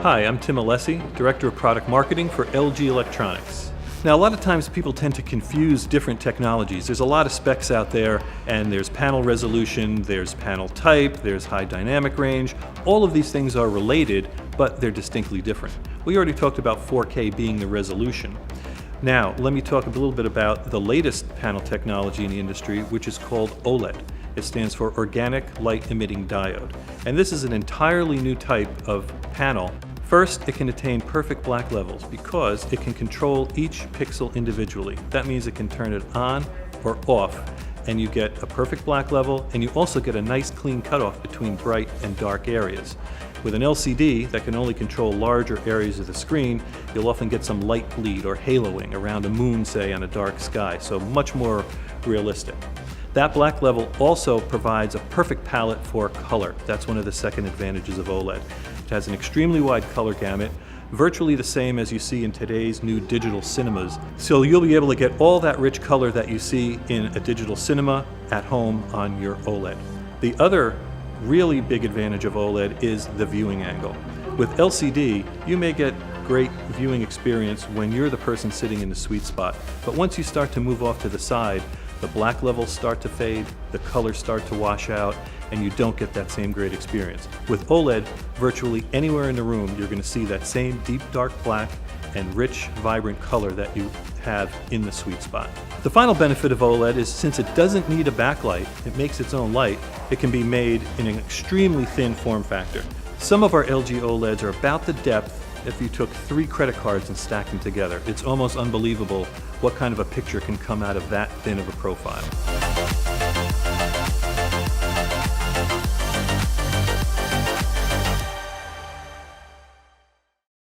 Hi, I'm Tim Alessi, Director of Product Marketing for LG Electronics. Now, a lot of times people tend to confuse different technologies. There's a lot of specs out there, and there's panel resolution, there's panel type, there's high dynamic range. All of these things are related, but they're distinctly different. We already talked about 4K being the resolution. Now, let me talk a little bit about the latest panel technology in the industry, which is called OLED. It stands for Organic Light Emitting Diode. And this is an entirely new type of panel. First, it can attain perfect black levels because it can control each pixel individually. That means it can turn it on or off, and you get a perfect black level, and you also get a nice clean cutoff between bright and dark areas. With an LCD that can only control larger areas of the screen, you'll often get some light bleed or haloing around a moon, say, on a dark sky, so much more realistic. That black level also provides a perfect palette for color. That's one of the second advantages of OLED. It has an extremely wide color gamut, virtually the same as you see in today's new digital cinemas. So you'll be able to get all that rich color that you see in a digital cinema at home on your OLED. The other really big advantage of OLED is the viewing angle. With LCD, you may get great viewing experience when you're the person sitting in the sweet spot. But once you start to move off to the side, the black levels start to fade, the colors start to wash out, and you don't get that same great experience. With OLED, virtually anywhere in the room, you're going to see that same deep dark black and rich, vibrant color that you have in the sweet spot. The final benefit of OLED is since it doesn't need a backlight, it makes its own light, it can be made in an extremely thin form factor. Some of our LG OLEDs are about the depth if you took 3 credit cards and stacked them together. It's almost unbelievable what kind of a picture can come out of that thin of a profile.